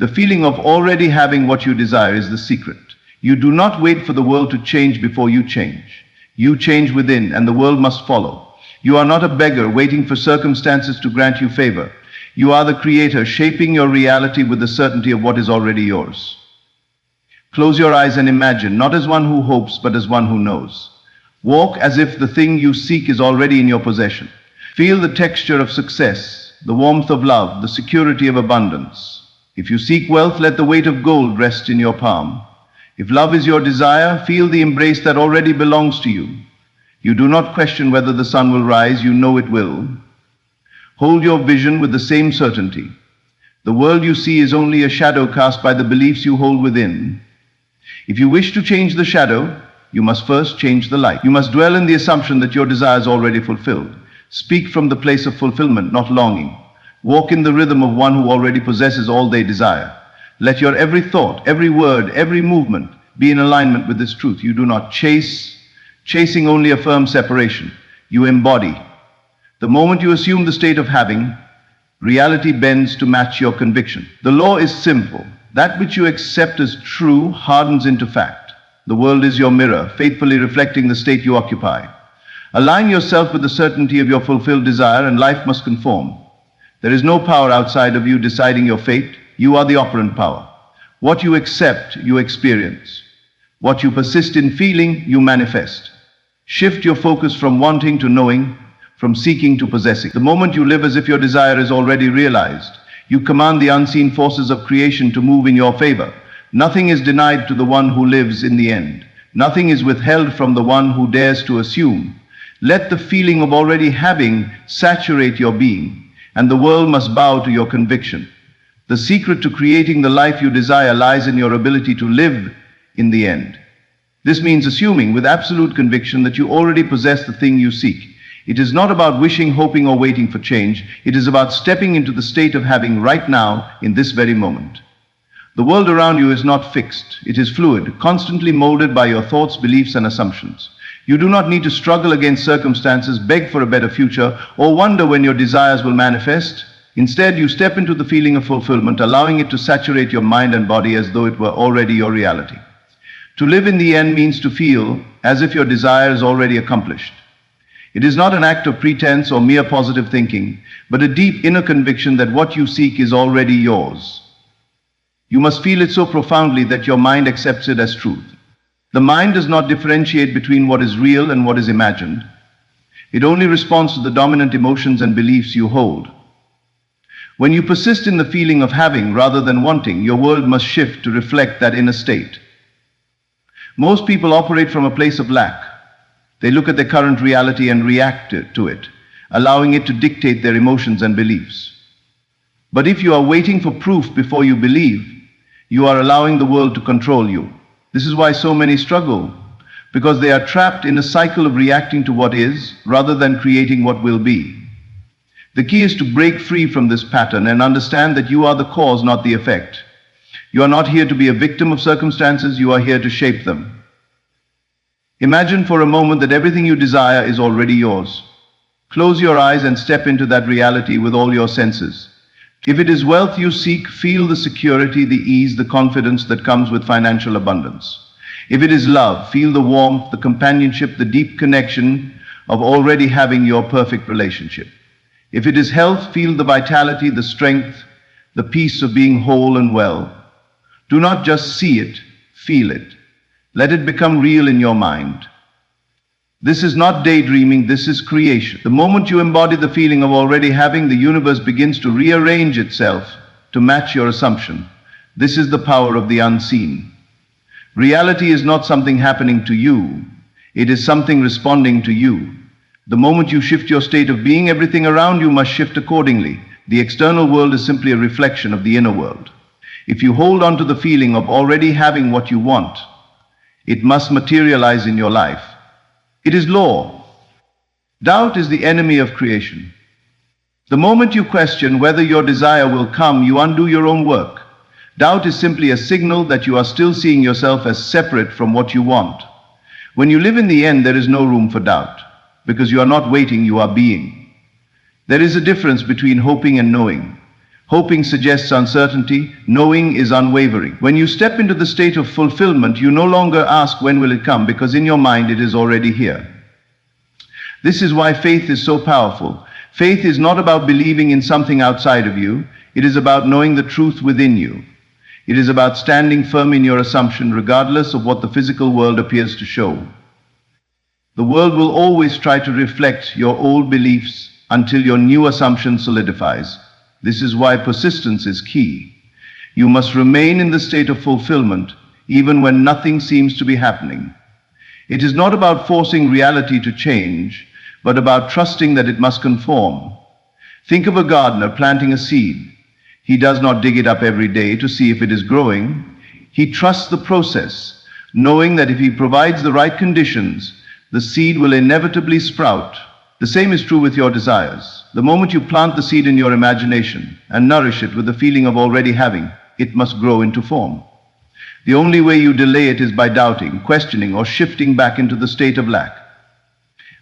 The feeling of already having what you desire is the secret. You do not wait for the world to change before you change. You change within, and the world must follow. You are not a beggar waiting for circumstances to grant you favor. You are the creator, shaping your reality with the certainty of what is already yours. Close your eyes and imagine, not as one who hopes, but as one who knows. Walk as if the thing you seek is already in your possession. Feel the texture of success, the warmth of love, the security of abundance. If you seek wealth, let the weight of gold rest in your palm. If love is your desire, feel the embrace that already belongs to you. You do not question whether the sun will rise, you know it will. Hold your vision with the same certainty. The world you see is only a shadow cast by the beliefs you hold within. If you wish to change the shadow, you must first change the light. You must dwell in the assumption that your desire is already fulfilled. Speak from the place of fulfillment, not longing. Walk in the rhythm of one who already possesses all they desire. Let your every thought, every word, every movement be in alignment with this truth. You do not chase, chasing only a firm separation. You embody. The moment you assume the state of having, reality bends to match your conviction. The law is simple. That which you accept as true hardens into fact. The world is your mirror, faithfully reflecting the state you occupy. Align yourself with the certainty of your fulfilled desire, and life must conform. There is no power outside of you deciding your fate. You are the operant power. What you accept, you experience. What you persist in feeling, you manifest. Shift your focus from wanting to knowing, from seeking to possessing. The moment you live as if your desire is already realized, you command the unseen forces of creation to move in your favor. Nothing is denied to the one who lives in the end. Nothing is withheld from the one who dares to assume. Let the feeling of already having saturate your being, and the world must bow to your conviction. The secret to creating the life you desire lies in your ability to live in the end. This means assuming with absolute conviction that you already possess the thing you seek. It is not about wishing, hoping, or waiting for change. It is about stepping into the state of having right now, in this very moment. The world around you is not fixed. It is fluid, constantly molded by your thoughts, beliefs, and assumptions. You do not need to struggle against circumstances, beg for a better future, or wonder when your desires will manifest. Instead, you step into the feeling of fulfillment, allowing it to saturate your mind and body as though it were already your reality. To live in the end means to feel as if your desire is already accomplished. It is not an act of pretense or mere positive thinking, but a deep inner conviction that what you seek is already yours. You must feel it so profoundly that your mind accepts it as truth. The mind does not differentiate between what is real and what is imagined. It only responds to the dominant emotions and beliefs you hold. When you persist in the feeling of having rather than wanting, your world must shift to reflect that inner state. Most people operate from a place of lack. They look at their current reality and react to it, allowing it to dictate their emotions and beliefs. But if you are waiting for proof before you believe, you are allowing the world to control you. This is why so many struggle, because they are trapped in a cycle of reacting to what is rather than creating what will be. The key is to break free from this pattern and understand that you are the cause, not the effect. You are not here to be a victim of circumstances, you are here to shape them. Imagine for a moment that everything you desire is already yours. Close your eyes and step into that reality with all your senses. If it is wealth you seek, feel the security, the ease, the confidence that comes with financial abundance. If it is love, feel the warmth, the companionship, the deep connection of already having your perfect relationship. If it is health, feel the vitality, the strength, the peace of being whole and well. Do not just see it, feel it. Let it become real in your mind. This is not daydreaming, this is creation. The moment you embody the feeling of already having, the universe begins to rearrange itself to match your assumption. This is the power of the unseen. Reality is not something happening to you, it is something responding to you. The moment you shift your state of being, everything around you must shift accordingly. The external world is simply a reflection of the inner world. If you hold on to the feeling of already having what you want, it must materialize in your life. It is law. Doubt is the enemy of creation. The moment you question whether your desire will come, you undo your own work. Doubt is simply a signal that you are still seeing yourself as separate from what you want. When you live in the end, there is no room for doubt, because you are not waiting, you are being. There is a difference between hoping and knowing. Hoping suggests uncertainty. Knowing is unwavering. When you step into the state of fulfillment, you no longer ask when will it come, because in your mind it is already here. This is why faith is so powerful. Faith is not about believing in something outside of you. It is about knowing the truth within you. It is about standing firm in your assumption regardless of what the physical world appears to show. The world will always try to reflect your old beliefs until your new assumption solidifies. This is why persistence is key. You must remain in the state of fulfillment even when nothing seems to be happening. It is not about forcing reality to change, but about trusting that it must conform. Think of a gardener planting a seed. He does not dig it up every day to see if it is growing. He trusts the process, knowing that if he provides the right conditions, the seed will inevitably sprout. The same is true with your desires. The moment you plant the seed in your imagination and nourish it with the feeling of already having, it must grow into form. The only way you delay it is by doubting, questioning, or shifting back into the state of lack.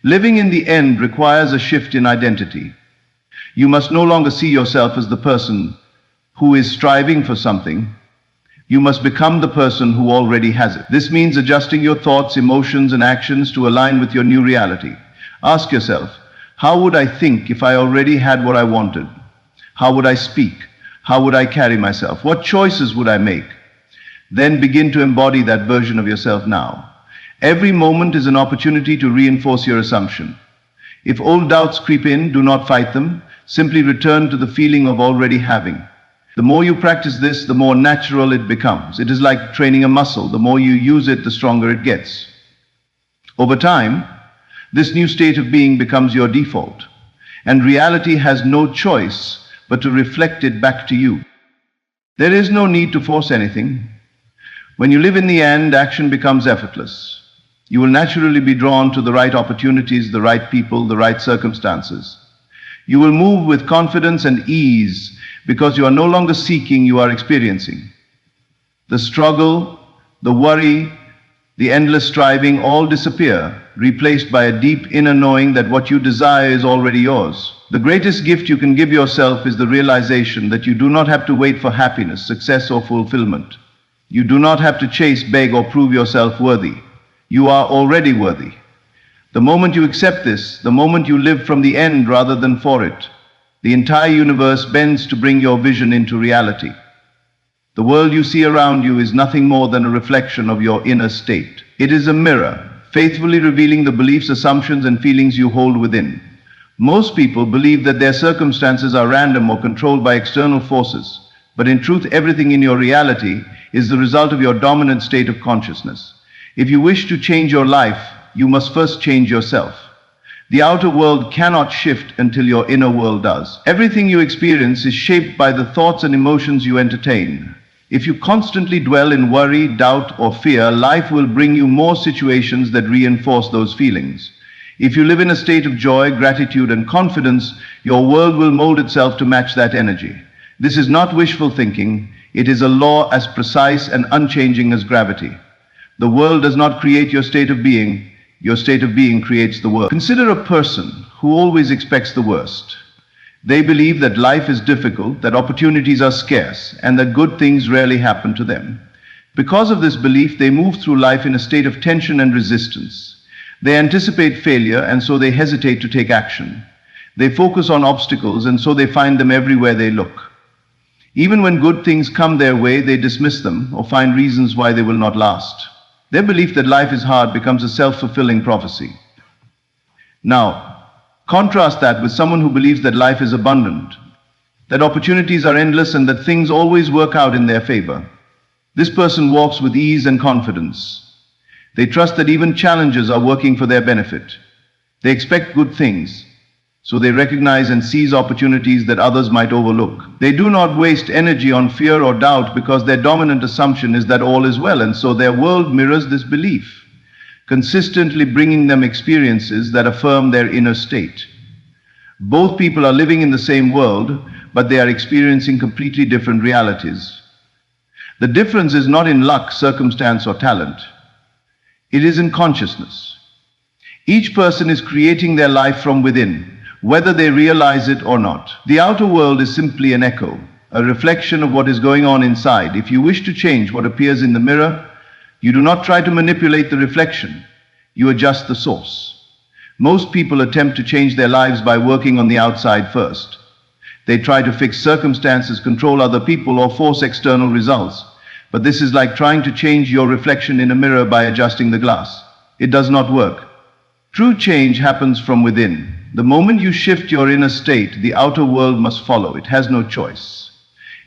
Living in the end requires a shift in identity. You must no longer see yourself as the person who is striving for something. You must become the person who already has it. This means adjusting your thoughts, emotions, and actions to align with your new reality. Ask yourself, how would I think if I already had what I wanted? How would I speak? How would I carry myself? What choices would I make? Then begin to embody that version of yourself now. Every moment is an opportunity to reinforce your assumption. If old doubts creep in, do not fight them. Simply return to the feeling of already having. The more you practice this, the more natural it becomes. It is like training a muscle. The more you use it, the stronger it gets. Over time, this new state of being becomes your default, and reality has no choice but to reflect it back to you. There is no need to force anything. When you live in the end, action becomes effortless. You will naturally be drawn to the right opportunities, the right people, the right circumstances. You will move with confidence and ease because you are no longer seeking, you are experiencing. The struggle, the worry, the endless striving all disappear, replaced by a deep inner knowing that what you desire is already yours. The greatest gift you can give yourself is the realization that you do not have to wait for happiness, success, or fulfillment. You do not have to chase, beg, or prove yourself worthy. You are already worthy. The moment you accept this, the moment you live from the end rather than for it, the entire universe bends to bring your vision into reality. The world you see around you is nothing more than a reflection of your inner state. It is a mirror, faithfully revealing the beliefs, assumptions, and feelings you hold within. Most people believe that their circumstances are random or controlled by external forces, but in truth, everything in your reality is the result of your dominant state of consciousness. If you wish to change your life, you must first change yourself. The outer world cannot shift until your inner world does. Everything you experience is shaped by the thoughts and emotions you entertain. If you constantly dwell in worry, doubt, or fear, life will bring you more situations that reinforce those feelings. If you live in a state of joy, gratitude, and confidence, your world will mold itself to match that energy. This is not wishful thinking. It is a law as precise and unchanging as gravity. The world does not create your state of being. Your state of being creates the world. Consider a person who always expects the worst. They believe that life is difficult, that opportunities are scarce, and that good things rarely happen to them. Because of this belief, they move through life in a state of tension and resistance. They anticipate failure, and so they hesitate to take action. They focus on obstacles, and so they find them everywhere they look. Even when good things come their way, they dismiss them or find reasons why they will not last. Their belief that life is hard becomes a self-fulfilling prophecy. Now, contrast that with someone who believes that life is abundant, that opportunities are endless, and that things always work out in their favor. This person walks with ease and confidence. They trust that even challenges are working for their benefit. They expect good things, so they recognize and seize opportunities that others might overlook. They do not waste energy on fear or doubt because their dominant assumption is that all is well, and so their world mirrors this belief, consistently bringing them experiences that affirm their inner state. Both people are living in the same world, but they are experiencing completely different realities. The difference is not in luck, circumstance, or talent. It is in consciousness. Each person is creating their life from within, whether they realize it or not. The outer world is simply an echo, a reflection of what is going on inside. If you wish to change what appears in the mirror, you do not try to manipulate the reflection, you adjust the source. Most people attempt to change their lives by working on the outside first. They try to fix circumstances, control other people, or force external results. But this is like trying to change your reflection in a mirror by adjusting the glass. It does not work. True change happens from within. The moment you shift your inner state, the outer world must follow. It has no choice.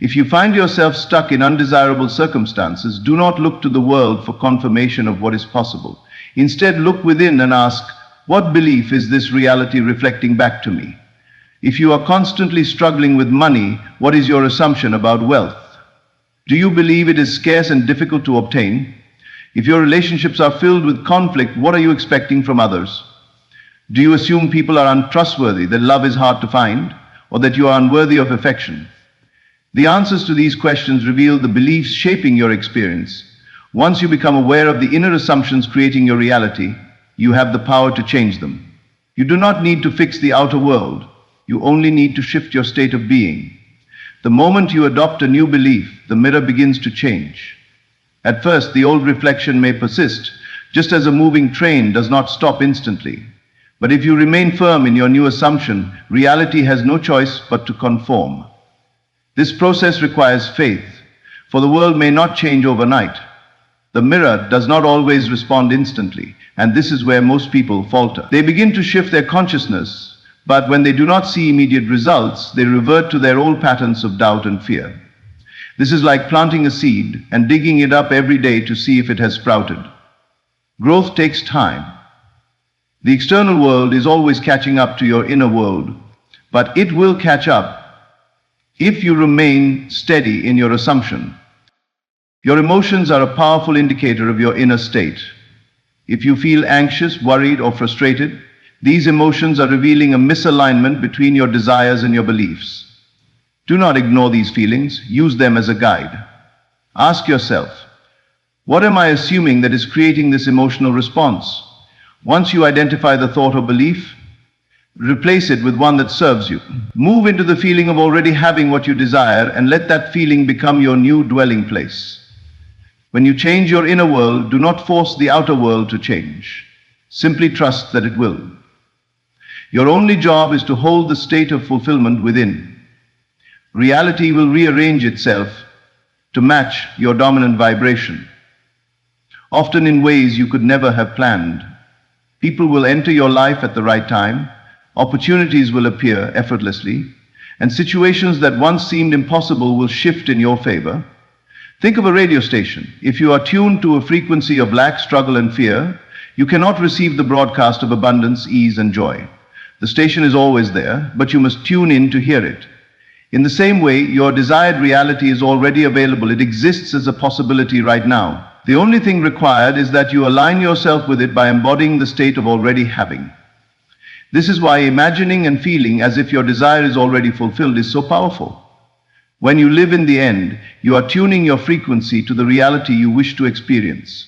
If you find yourself stuck in undesirable circumstances, do not look to the world for confirmation of what is possible. Instead, look within and ask, what belief is this reality reflecting back to me? If you are constantly struggling with money, what is your assumption about wealth? Do you believe it is scarce and difficult to obtain? If your relationships are filled with conflict, what are you expecting from others? Do you assume people are untrustworthy, that love is hard to find, or that you are unworthy of affection? The answers to these questions reveal the beliefs shaping your experience. Once you become aware of the inner assumptions creating your reality, you have the power to change them. You do not need to fix the outer world. You only need to shift your state of being. The moment you adopt a new belief, the mirror begins to change. At first, the old reflection may persist, just as a moving train does not stop instantly. But if you remain firm in your new assumption, reality has no choice but to conform. This process requires faith, for the world may not change overnight. The mirror does not always respond instantly, and this is where most people falter. They begin to shift their consciousness, but when they do not see immediate results, they revert to their old patterns of doubt and fear. This is like planting a seed and digging it up every day to see if it has sprouted. Growth takes time. The external world is always catching up to your inner world, but it will catch up if you remain steady in your assumption. Your emotions are a powerful indicator of your inner state. If you feel anxious, worried, or frustrated, these emotions are revealing a misalignment between your desires and your beliefs. Do not ignore these feelings, use them as a guide. Ask yourself, what am I assuming that is creating this emotional response? Once you identify the thought or belief, replace it with one that serves you. Move into the feeling of already having what you desire and let that feeling become your new dwelling place. When you change your inner world, do not force the outer world to change. Simply trust that it will. Your only job is to hold the state of fulfillment within. Reality will rearrange itself to match your dominant vibration, often in ways you could never have planned. People will enter your life at the right time, opportunities will appear effortlessly, and situations that once seemed impossible will shift in your favor. Think of a radio station. If you are tuned to a frequency of lack, struggle, and fear, you cannot receive the broadcast of abundance, ease, and joy. The station is always there, but you must tune in to hear it. In the same way, your desired reality is already available. It exists as a possibility right now. The only thing required is that you align yourself with it by embodying the state of already having. This is why imagining and feeling as if your desire is already fulfilled is so powerful. When you live in the end, you are tuning your frequency to the reality you wish to experience.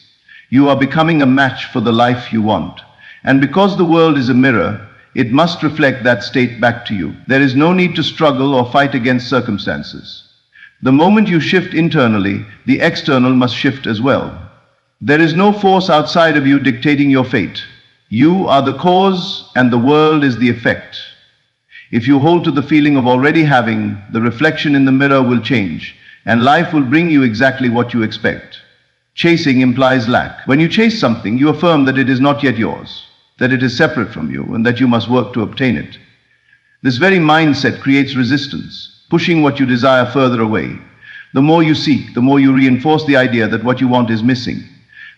You are becoming a match for the life you want. And because the world is a mirror, it must reflect that state back to you. There is no need to struggle or fight against circumstances. The moment you shift internally, the external must shift as well. There is no force outside of you dictating your fate. You are the cause and the world is the effect. If you hold to the feeling of already having, the reflection in the mirror will change, and life will bring you exactly what you expect. Chasing implies lack. When you chase something, you affirm that it is not yet yours, that it is separate from you, and that you must work to obtain it. This very mindset creates resistance, pushing what you desire further away. The more you seek, the more you reinforce the idea that what you want is missing.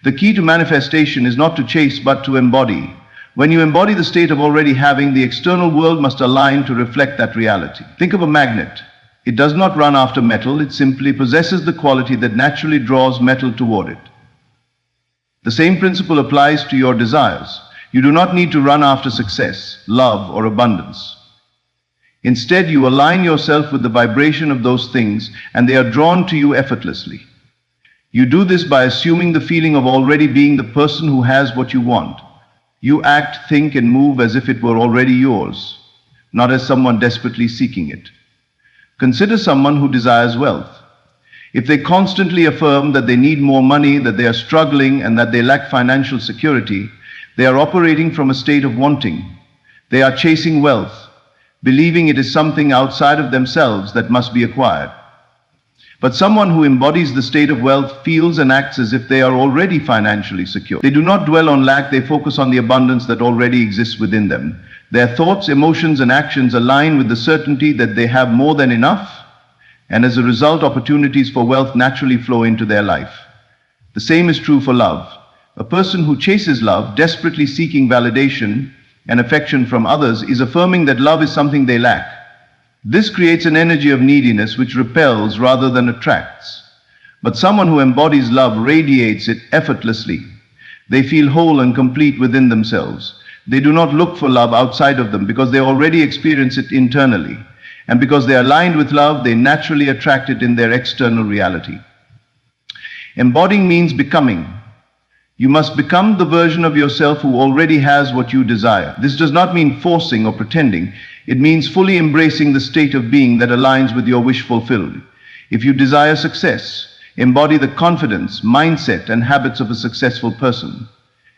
The key to manifestation is not to chase, but to embody. When you embody the state of already having, the external world must align to reflect that reality. Think of a magnet. It does not run after metal, it simply possesses the quality that naturally draws metal toward it. The same principle applies to your desires. You do not need to run after success, love, or abundance. Instead, you align yourself with the vibration of those things, and they are drawn to you effortlessly. You do this by assuming the feeling of already being the person who has what you want. You act, think, and move as if it were already yours, not as someone desperately seeking it. Consider someone who desires wealth. If they constantly affirm that they need more money, that they are struggling, and that they lack financial security, they are operating from a state of wanting. They are chasing wealth, believing it is something outside of themselves that must be acquired. But someone who embodies the state of wealth feels and acts as if they are already financially secure. They do not dwell on lack, they focus on the abundance that already exists within them. Their thoughts, emotions, and actions align with the certainty that they have more than enough, and as a result, opportunities for wealth naturally flow into their life. The same is true for love. A person who chases love, desperately seeking validation and affection from others, is affirming that love is something they lack. This creates an energy of neediness which repels rather than attracts. But someone who embodies love radiates it effortlessly. They feel whole and complete within themselves. They do not look for love outside of them because they already experience it internally. And because they are aligned with love, they naturally attract it in their external reality. Embodying means becoming. You must become the version of yourself who already has what you desire. This does not mean forcing or pretending. It means fully embracing the state of being that aligns with your wish fulfilled. If you desire success, embody the confidence, mindset, and habits of a successful person.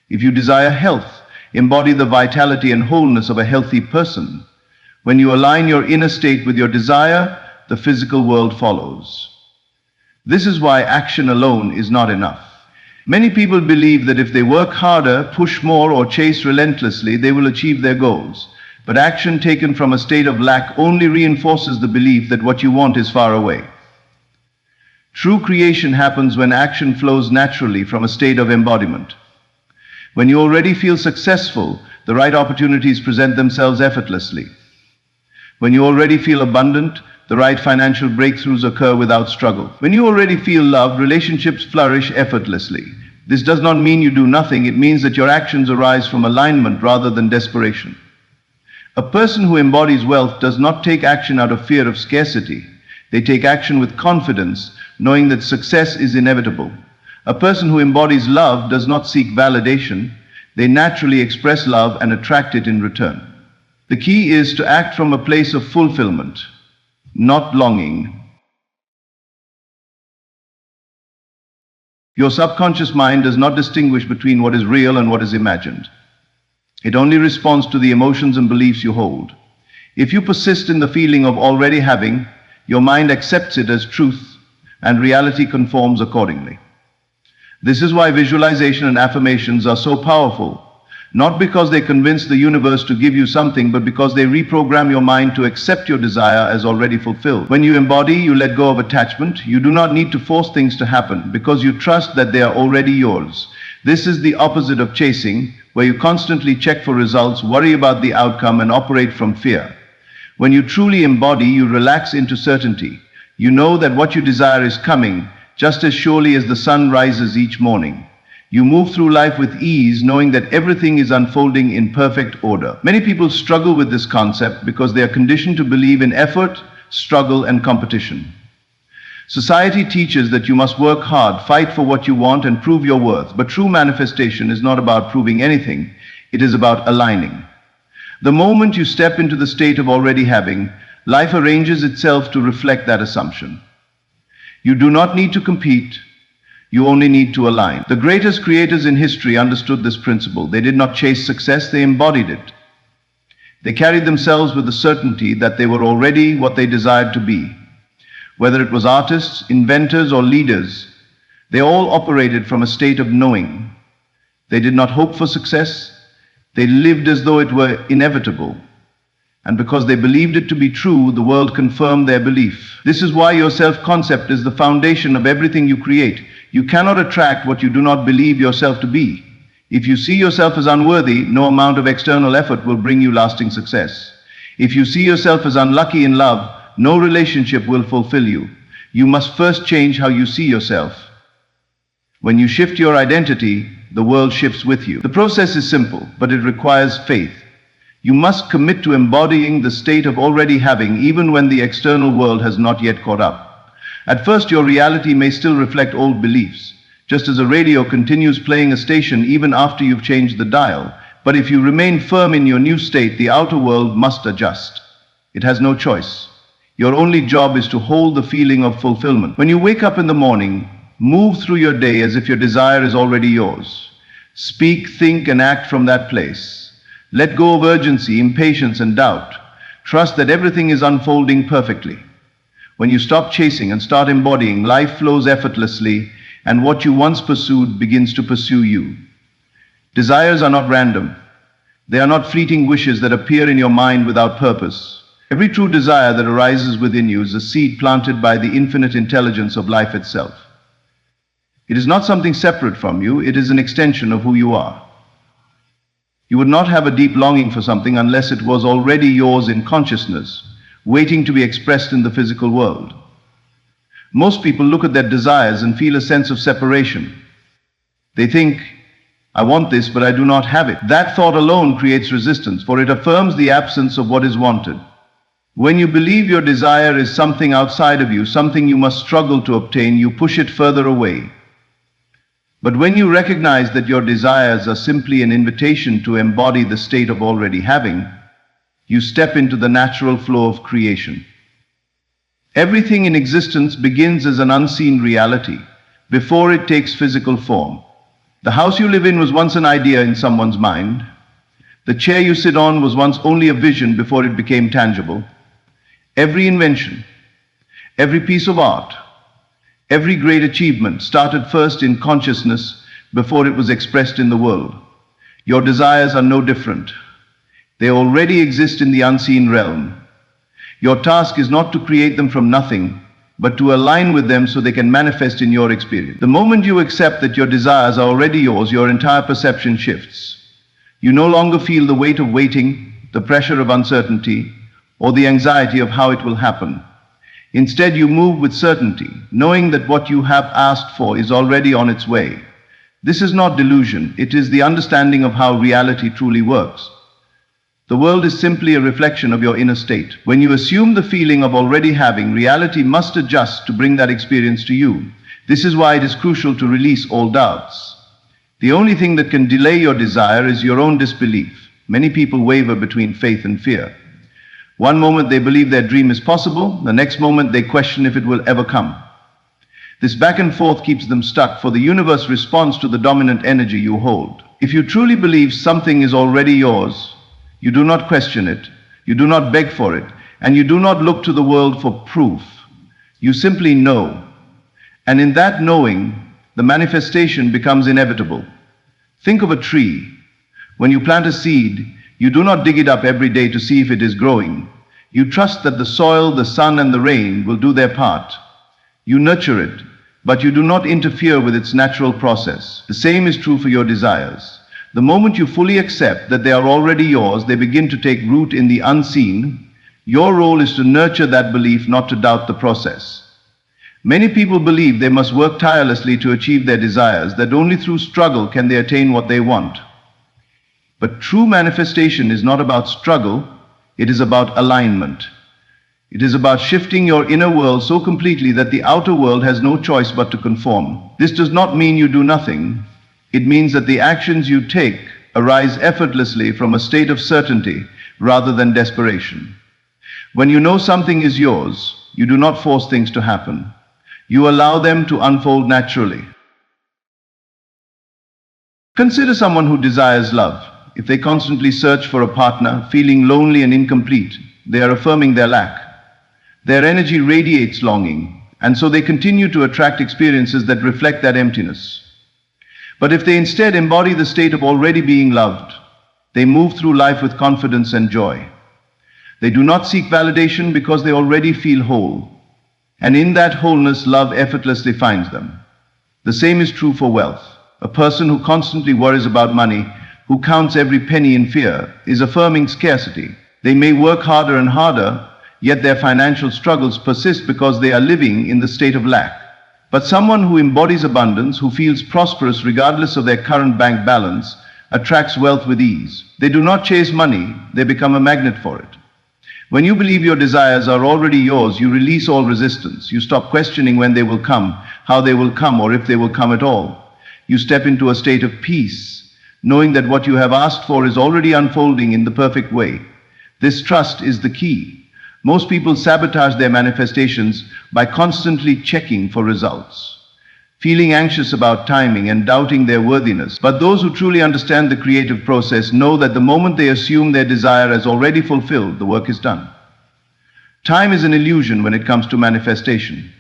If you desire health, embody the vitality and wholeness of a healthy person. When you align your inner state with your desire, the physical world follows. This is why action alone is not enough. Many people believe that if they work harder, push more, or chase relentlessly, they will achieve their goals. But action taken from a state of lack only reinforces the belief that what you want is far away. True creation happens when action flows naturally from a state of embodiment. When you already feel successful, the right opportunities present themselves effortlessly. When you already feel abundant, the right financial breakthroughs occur without struggle. When you already feel loved, relationships flourish effortlessly. This does not mean you do nothing. It means that your actions arise from alignment rather than desperation. A person who embodies wealth does not take action out of fear of scarcity. They take action with confidence, knowing that success is inevitable. A person who embodies love does not seek validation. They naturally express love and attract it in return. The key is to act from a place of fulfillment, not longing. Your subconscious mind does not distinguish between what is real and what is imagined. It only responds to the emotions and beliefs you hold. If you persist in the feeling of already having, your mind accepts it as truth, and reality conforms accordingly. This is why visualization and affirmations are so powerful. Not because they convince the universe to give you something, but because they reprogram your mind to accept your desire as already fulfilled. When you embody, you let go of attachment. You do not need to force things to happen because you trust that they are already yours. This is the opposite of chasing, where you constantly check for results, worry about the outcome, and operate from fear. When you truly embody, you relax into certainty. You know that what you desire is coming, just as surely as the sun rises each morning. You move through life with ease, knowing that everything is unfolding in perfect order. Many people struggle with this concept because they are conditioned to believe in effort, struggle, and competition. Society teaches that you must work hard, fight for what you want, and prove your worth. But true manifestation is not about proving anything. It is about aligning. The moment you step into the state of already having, life arranges itself to reflect that assumption. You do not need to compete. You only need to align. The greatest creators in history understood this principle. They did not chase success, they embodied it. They carried themselves with the certainty that they were already what they desired to be. Whether it was artists, inventors, or leaders, they all operated from a state of knowing. They did not hope for success. They lived as though it were inevitable. And because they believed it to be true, the world confirmed their belief. This is why your self-concept is the foundation of everything you create. You cannot attract what you do not believe yourself to be. If you see yourself as unworthy, no amount of external effort will bring you lasting success. If you see yourself as unlucky in love, no relationship will fulfill you. You must first change how you see yourself. When you shift your identity, the world shifts with you. The process is simple, but it requires faith. You must commit to embodying the state of already having, even when the external world has not yet caught up. At first, your reality may still reflect old beliefs, just as a radio continues playing a station even after you've changed the dial. But if you remain firm in your new state, the outer world must adjust. It has no choice. Your only job is to hold the feeling of fulfillment. When you wake up in the morning, move through your day as if your desire is already yours. Speak, think, and act from that place. Let go of urgency, impatience, and doubt. Trust that everything is unfolding perfectly. When you stop chasing and start embodying, life flows effortlessly, and what you once pursued begins to pursue you. Desires are not random. They are not fleeting wishes that appear in your mind without purpose. Every true desire that arises within you is a seed planted by the infinite intelligence of life itself. It is not something separate from you, it is an extension of who you are. You would not have a deep longing for something unless it was already yours in consciousness, waiting to be expressed in the physical world. Most people look at their desires and feel a sense of separation. They think, I want this, but I do not have it. That thought alone creates resistance, for it affirms the absence of what is wanted. When you believe your desire is something outside of you, something you must struggle to obtain, you push it further away. But when you recognize that your desires are simply an invitation to embody the state of already having, you step into the natural flow of creation. Everything in existence begins as an unseen reality, before it takes physical form. The house you live in was once an idea in someone's mind. The chair you sit on was once only a vision before it became tangible. Every invention, every piece of art, every great achievement started first in consciousness before it was expressed in the world. Your desires are no different. They already exist in the unseen realm. Your task is not to create them from nothing, but to align with them so they can manifest in your experience. The moment you accept that your desires are already yours, your entire perception shifts. You no longer feel the weight of waiting, the pressure of uncertainty, or the anxiety of how it will happen. Instead, you move with certainty, knowing that what you have asked for is already on its way. This is not delusion, it is the understanding of how reality truly works. The world is simply a reflection of your inner state. When you assume the feeling of already having, reality must adjust to bring that experience to you. This is why it is crucial to release all doubts. The only thing that can delay your desire is your own disbelief. Many people waver between faith and fear. One moment they believe their dream is possible, the next moment they question if it will ever come. This back and forth keeps them stuck, for the universe responds to the dominant energy you hold. If you truly believe something is already yours, you do not question it, you do not beg for it, and you do not look to the world for proof. You simply know. And in that knowing, the manifestation becomes inevitable. Think of a tree. When you plant a seed, you do not dig it up every day to see if it is growing. You trust that the soil, the sun, and the rain will do their part. You nurture it, but you do not interfere with its natural process. The same is true for your desires. The moment you fully accept that they are already yours, they begin to take root in the unseen. Your role is to nurture that belief, not to doubt the process. Many people believe they must work tirelessly to achieve their desires, that only through struggle can they attain what they want. But true manifestation is not about struggle, it is about alignment. It is about shifting your inner world so completely that the outer world has no choice but to conform. This does not mean you do nothing. It means that the actions you take arise effortlessly from a state of certainty rather than desperation. When you know something is yours, you do not force things to happen. You allow them to unfold naturally. Consider someone who desires love. If they constantly search for a partner, feeling lonely and incomplete, they are affirming their lack. Their energy radiates longing, and so they continue to attract experiences that reflect that emptiness. But if they instead embody the state of already being loved, they move through life with confidence and joy. They do not seek validation because they already feel whole. And in that wholeness, love effortlessly finds them. The same is true for wealth. A person who constantly worries about money, who counts every penny in fear, is affirming scarcity. They may work harder and harder, yet their financial struggles persist because they are living in the state of lack. But someone who embodies abundance, who feels prosperous regardless of their current bank balance, attracts wealth with ease. They do not chase money, they become a magnet for it. When you believe your desires are already yours, you release all resistance. You stop questioning when they will come, how they will come, or if they will come at all. You step into a state of peace, knowing that what you have asked for is already unfolding in the perfect way. This trust is the key. Most people sabotage their manifestations by constantly checking for results, feeling anxious about timing and doubting their worthiness. But those who truly understand the creative process know that the moment they assume their desire as already fulfilled, the work is done. Time is an illusion when it comes to manifestation.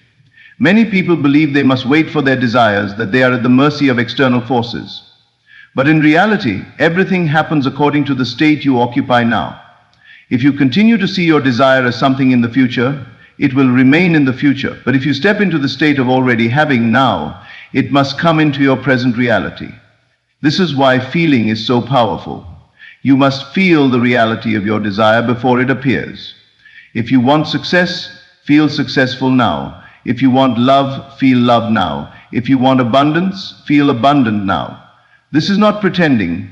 Many people believe they must wait for their desires, that they are at the mercy of external forces. But in reality, everything happens according to the state you occupy now. If you continue to see your desire as something in the future, it will remain in the future. But if you step into the state of already having now, it must come into your present reality. This is why feeling is so powerful. You must feel the reality of your desire before it appears. If you want success, feel successful now. If you want love, feel love now. If you want abundance, feel abundant now. This is not pretending.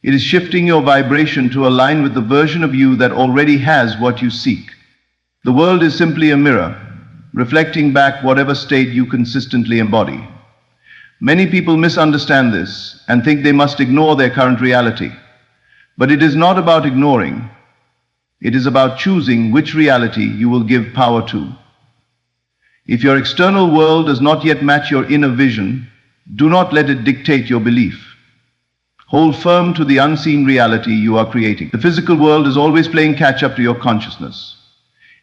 It is shifting your vibration to align with the version of you that already has what you seek. The world is simply a mirror, reflecting back whatever state you consistently embody. Many people misunderstand this and think they must ignore their current reality. But it is not about ignoring. It is about choosing which reality you will give power to. If your external world does not yet match your inner vision, do not let it dictate your belief. Hold firm to the unseen reality you are creating. The physical world is always playing catch up to your consciousness.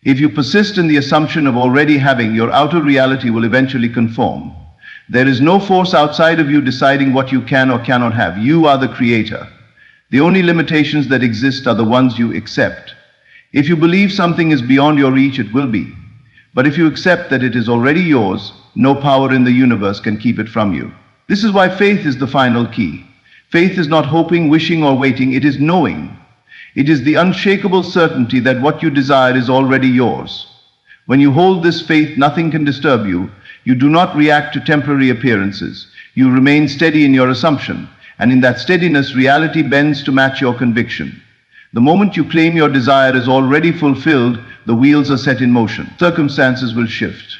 If you persist in the assumption of already having, your outer reality will eventually conform. There is no force outside of you deciding what you can or cannot have. You are the creator. The only limitations that exist are the ones you accept. If you believe something is beyond your reach, it will be. But if you accept that it is already yours, no power in the universe can keep it from you. This is why faith is the final key. Faith is not hoping, wishing, or waiting. It is knowing. It is the unshakable certainty that what you desire is already yours. When you hold this faith, nothing can disturb you. You do not react to temporary appearances. You remain steady in your assumption, and in that steadiness, reality bends to match your conviction. The moment you claim your desire is already fulfilled, the wheels are set in motion. Circumstances will shift.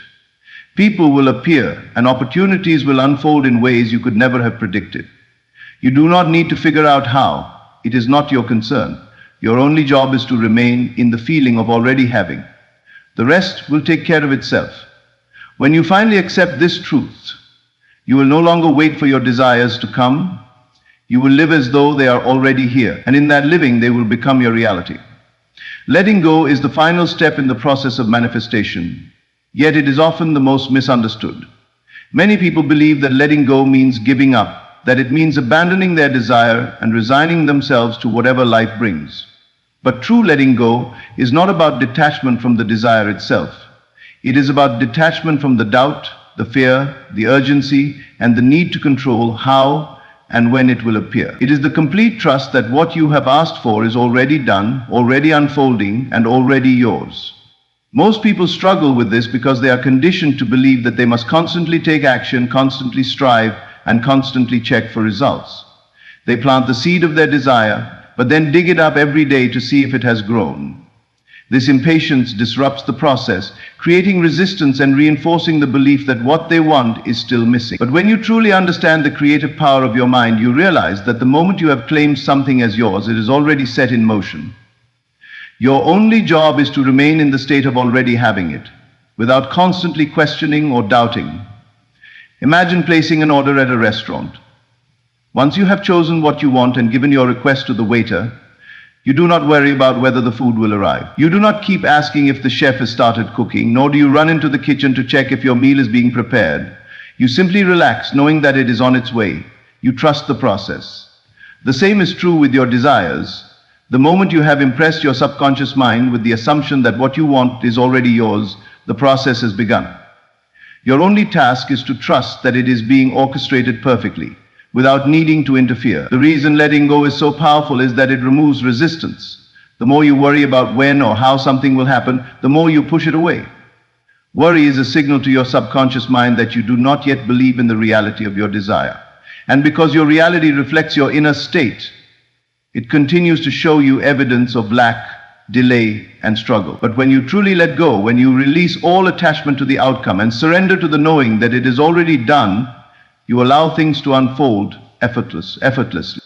People will appear, and opportunities will unfold in ways you could never have predicted. You do not need to figure out how. It is not your concern. Your only job is to remain in the feeling of already having. The rest will take care of itself. When you finally accept this truth, you will no longer wait for your desires to come. You will live as though they are already here, and in that living, they will become your reality. Letting go is the final step in the process of manifestation, yet it is often the most misunderstood. Many people believe that letting go means giving up, that it means abandoning their desire and resigning themselves to whatever life brings. But true letting go is not about detachment from the desire itself. It is about detachment from the doubt, the fear, the urgency, and the need to control how and when it will appear. It is the complete trust that what you have asked for is already done, already unfolding, and already yours. Most people struggle with this because they are conditioned to believe that they must constantly take action, constantly strive, and constantly check for results. They plant the seed of their desire, but then dig it up every day to see if it has grown. This impatience disrupts the process, creating resistance and reinforcing the belief that what they want is still missing. But when you truly understand the creative power of your mind, you realize that the moment you have claimed something as yours, it is already set in motion. Your only job is to remain in the state of already having it, without constantly questioning or doubting. Imagine placing an order at a restaurant. Once you have chosen what you want and given your request to the waiter, you do not worry about whether the food will arrive. You do not keep asking if the chef has started cooking, nor do you run into the kitchen to check if your meal is being prepared. You simply relax, knowing that it is on its way. You trust the process. The same is true with your desires. The moment you have impressed your subconscious mind with the assumption that what you want is already yours, the process has begun. Your only task is to trust that it is being orchestrated perfectly, without needing to interfere. The reason letting go is so powerful is that it removes resistance. The more you worry about when or how something will happen, the more you push it away. Worry is a signal to your subconscious mind that you do not yet believe in the reality of your desire. And because your reality reflects your inner state, it continues to show you evidence of lack, delay, and struggle. But when you truly let go, when you release all attachment to the outcome and surrender to the knowing that it is already done, you allow things to unfold effortlessly.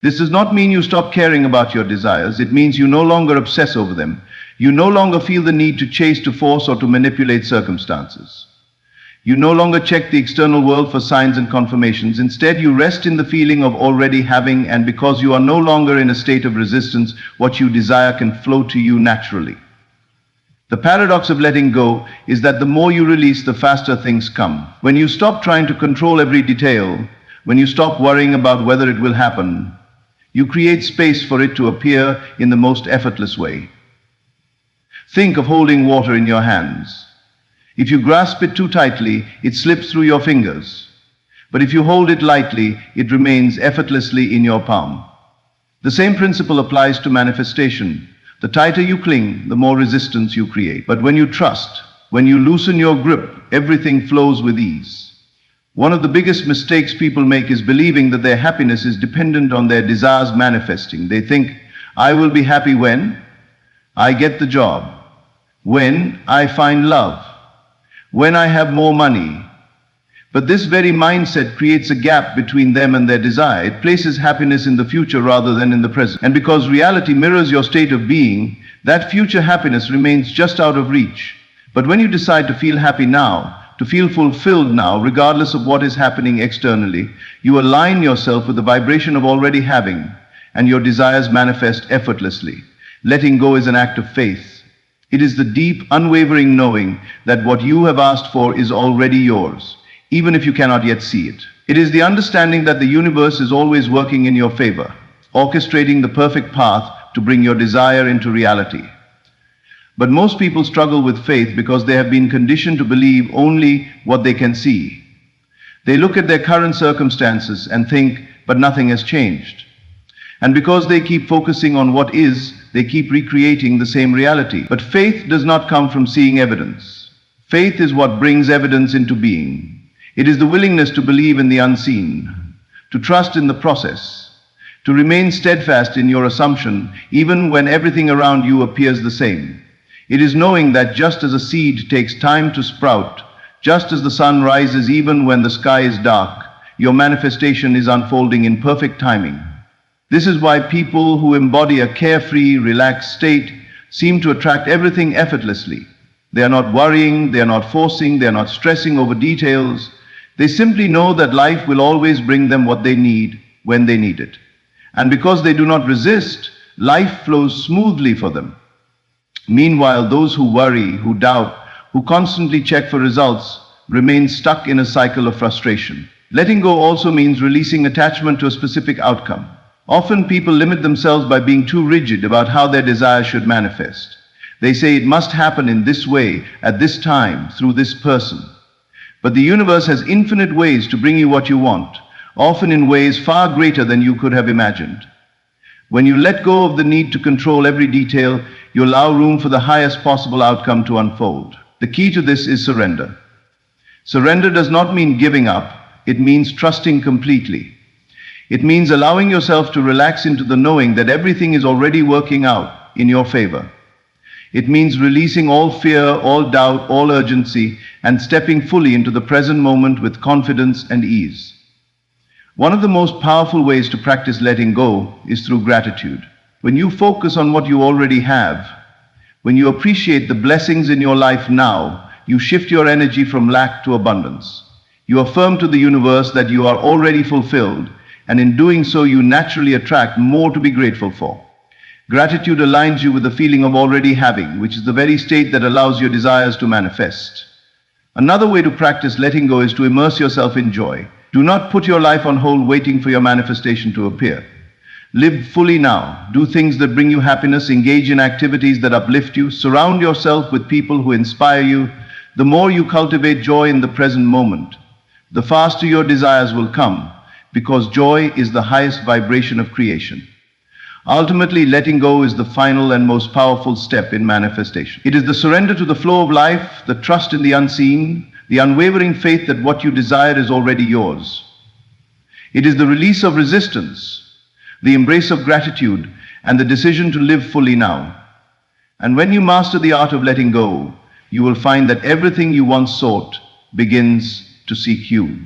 This does not mean you stop caring about your desires. It means you no longer obsess over them. You no longer feel the need to chase, to force, or to manipulate circumstances. You no longer check the external world for signs and confirmations. Instead, you rest in the feeling of already having, and because you are no longer in a state of resistance, what you desire can flow to you naturally. The paradox of letting go is that the more you release, the faster things come. When you stop trying to control every detail, when you stop worrying about whether it will happen, you create space for it to appear in the most effortless way. Think of holding water in your hands. If you grasp it too tightly, it slips through your fingers. But if you hold it lightly, it remains effortlessly in your palm. The same principle applies to manifestation. The tighter you cling, the more resistance you create. But when you trust, when you loosen your grip, everything flows with ease. One of the biggest mistakes people make is believing that their happiness is dependent on their desires manifesting. They think, I will be happy when I get the job, when I find love, when I have more money. But this very mindset creates a gap between them and their desire. It places happiness in the future rather than in the present. And because reality mirrors your state of being, that future happiness remains just out of reach. But when you decide to feel happy now, to feel fulfilled now, regardless of what is happening externally, you align yourself with the vibration of already having, and your desires manifest effortlessly. Letting go is an act of faith. It is the deep, unwavering knowing that what you have asked for is already yours, even if you cannot yet see it. It is the understanding that the universe is always working in your favor, orchestrating the perfect path to bring your desire into reality. But most people struggle with faith because they have been conditioned to believe only what they can see. They look at their current circumstances and think, but nothing has changed. And because they keep focusing on what is, they keep recreating the same reality. But faith does not come from seeing evidence. Faith is what brings evidence into being. It is the willingness to believe in the unseen, to trust in the process, to remain steadfast in your assumption even when everything around you appears the same. It is knowing that just as a seed takes time to sprout, just as the sun rises even when the sky is dark, your manifestation is unfolding in perfect timing. This is why people who embody a carefree, relaxed state seem to attract everything effortlessly. They are not worrying, they are not forcing, they are not stressing over details. They simply know that life will always bring them what they need when they need it. And because they do not resist, life flows smoothly for them. Meanwhile, those who worry, who doubt, who constantly check for results, remain stuck in a cycle of frustration. Letting go also means releasing attachment to a specific outcome. Often people limit themselves by being too rigid about how their desires should manifest. They say it must happen in this way, at this time, through this person. But the universe has infinite ways to bring you what you want, often in ways far greater than you could have imagined. When you let go of the need to control every detail, you allow room for the highest possible outcome to unfold. The key to this is surrender. Surrender does not mean giving up, it means trusting completely. It means allowing yourself to relax into the knowing that everything is already working out in your favor. It means releasing all fear, all doubt, all urgency, and stepping fully into the present moment with confidence and ease. One of the most powerful ways to practice letting go is through gratitude. When you focus on what you already have, when you appreciate the blessings in your life now, you shift your energy from lack to abundance. You affirm to the universe that you are already fulfilled, and in doing so, you naturally attract more to be grateful for. Gratitude aligns you with the feeling of already having, which is the very state that allows your desires to manifest. Another way to practice letting go is to immerse yourself in joy. Do not put your life on hold waiting for your manifestation to appear. Live fully now. Do things that bring you happiness. Engage in activities that uplift you. Surround yourself with people who inspire you. The more you cultivate joy in the present moment, the faster your desires will come, because joy is the highest vibration of creation. Ultimately, letting go is the final and most powerful step in manifestation. It is the surrender to the flow of life, the trust in the unseen, the unwavering faith that what you desire is already yours. It is the release of resistance, the embrace of gratitude, and the decision to live fully now. And when you master the art of letting go, you will find that everything you once sought begins to seek you.